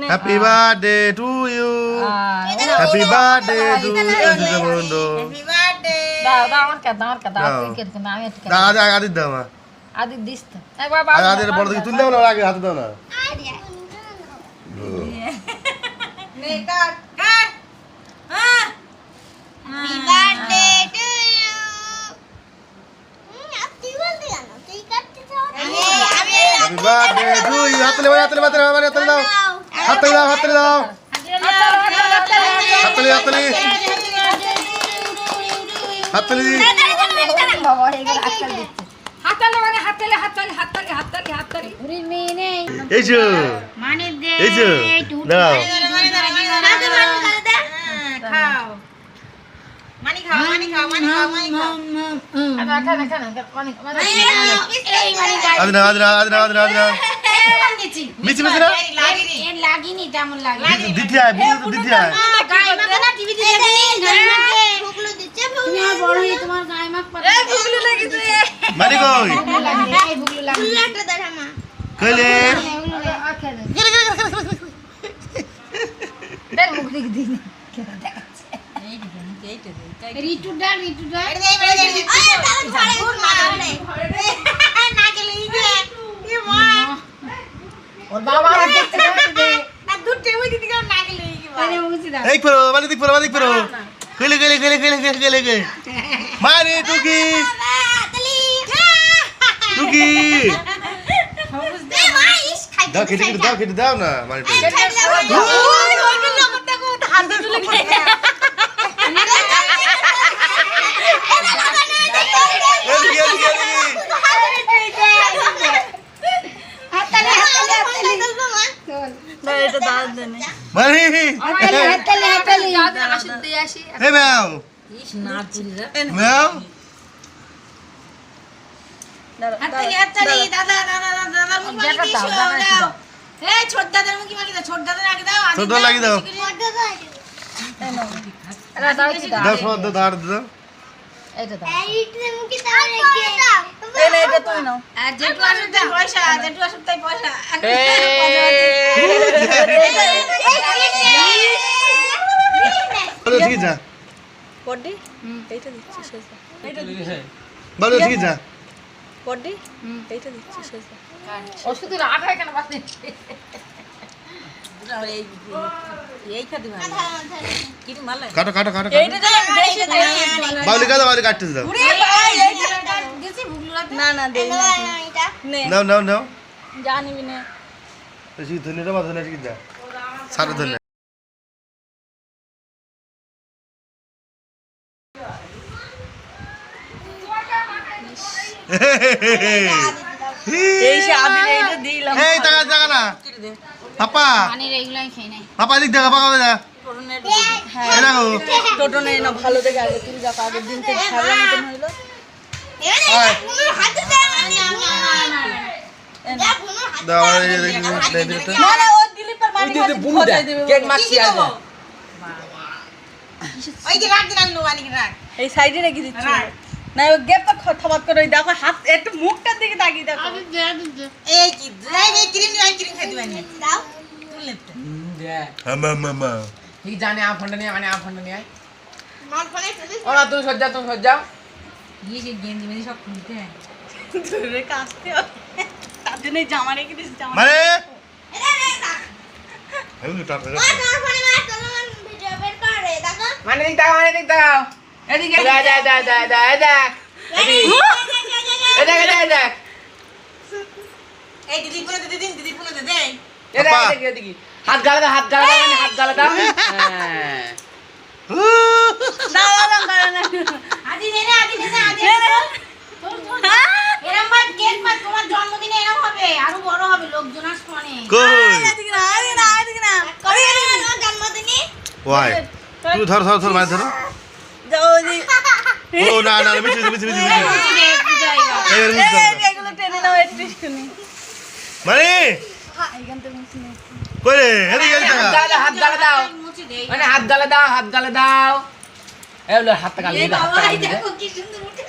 Happy birthday to you. Happy birthday to you. Happy birthday. দাও আমার কাটা তুই কেটে না আমি কেটে আদি দাও মা আদি দিস তো এই বাবা আদি বড় দিকে তুই দাও না আগে হাতে দাও না নে কাট কাট হ্যাঁ Happy birthday to you. Happy birthday না তুই কাটতে চাও Happy birthday to you. হাতে দাও হাতে দাও হাতে দাও হাতে দাও হাতে দাও হাতে দাও হাততালি বাবা এগুলো হাততালি দিচ্ছে হাততালি ঘুরির মেয়ে নেই এই যে মানে দে এই যে দাও খাও মানি খাও আদা খানা পানি এই মানি আদি না মিছি না লাগিনি তেমন লাগে দিদি আয় বুঝি তো দিদি আয় গায় মাখা না টিভি তে দেখনি ফুগলু দিচ্ছে তুমি আর বড় হয়ে তোমার গায়ে মাখ পাতা এই ফুগলু লাগিছে মানি কই এই বুগলু লাগে ফুগলু একটা দেখা মা কইলে দেখ মুখ দিকে দিন কেন দেখাচ্ছে রিটু দা এই তাহলে ঘরে না গেলে ই দে ই মা ওর বাবা দেখতে দে না দুটে ওই দিকে না গেলে ই মা আরে মুছি দা এই পড়ো মানে দিক পড়ো কইলে মানি টুকি তালি টুকি দে মাইস খাই দাও কেটে দাও না মানি টুকি ওই গুলো মধ্যে কো হাত তুলে খেয়ে এটা দাও দেন মানি হাততালি আসি দে আসি এই ম্যাও ইস না তুলি রে ম্যাও হাততালি দাদা মুখ মাগি দিছো দাও এই ছোট দাদার মুখি মাগি দাও ছোট দাদার আগে দাও ছোট দাদা লাগি দাও এটা দাও কি দাও দাও সব দাও দাও এটা দাও এইটা মুখি দাও রেখে এই না এটা তুই নাও আর যেটু আসুক পয়সা ঠিক যা বডি এইটা দিচ্ছি সেটা ভালো ঠিক যা বডি এইটা দিচ্ছি সেটা ওষুধ রাখা কেন বাসে এই খাদি ভালো কি মালে কাটো এইটা যে বেশি বাউলি কাটতে দাও ওরে ভাই এইটা গেছি ভুগলুতে না দেই না এটা নে নাও জানিবি না বেশি ধনে রে মাঝে ঠিক যা সারা ধনে এই শাদি এইটা দিলাম এই টাকা না পাপা পানি রেগুলাই খাই নাই পাপা দিক দেখা পাপা যা হ্যাঁ এই দেখো টোটো নেই না ভালো দেখে আগে তুই যা আগের দিন থেকে খারাপ মতন হইলো হাতে দে না দাও এই দিটা না ও দিলীপের বাড়ি দিদি বুনু দে কেক মাখছি আজ ওই যে রাখ দিন আমি নোয়ানি রাখ এই সাইডে রেখে দিচ্ছি না ও গেপটা খতবাত করে দেখো হাত একটু মুখটার দিকে তাকিয়ে দেখো এই কি এই ক্রিম খাই দিবানি দাও তুলে তো দে মামা ঠিক জানে আ ফোনটা নিয়ে মানে আ ফোনটা নিয়ে আয় মার ফোনে ওরা তুমি সজ্জা গিয়ে সে গেঞ্জি মেজি সব খুলতে হয় ধরে কাছতে তার জন্য জামা রেখে দিচ্ছি জামা মানে এরে না এই টাকা মার ফোনে মার তোমার ভিডিও বের করে দেখো মানে দিক দাও এদিকে যা দেখ দেখ এই দিদি ফোনে দিদি ফোনে দে এদিকে হাত গালা দাও মানে হাত গালা দাও হ্যাঁ না আদি নে এরম বাদ কেক মা তোমার জন্মদিনে এরম হবে আরো বড় হবে লোকজন আসবে অনেক কই এদিকে না করে আমার জন্মদিনে ওয়াই তুই ধর মার ধর যাও জি ও না মিছি এই মুখ এগুলো টেনে নাও একটু শুনি মানে এইখান থেকে মুছি নে কই রে এদিকে টাকা হাত গালা দাও মুছি দেই মানে হাত গালা দাও এই হাত গালা এই বাবা এই দেখো কি সুন্দর মুছি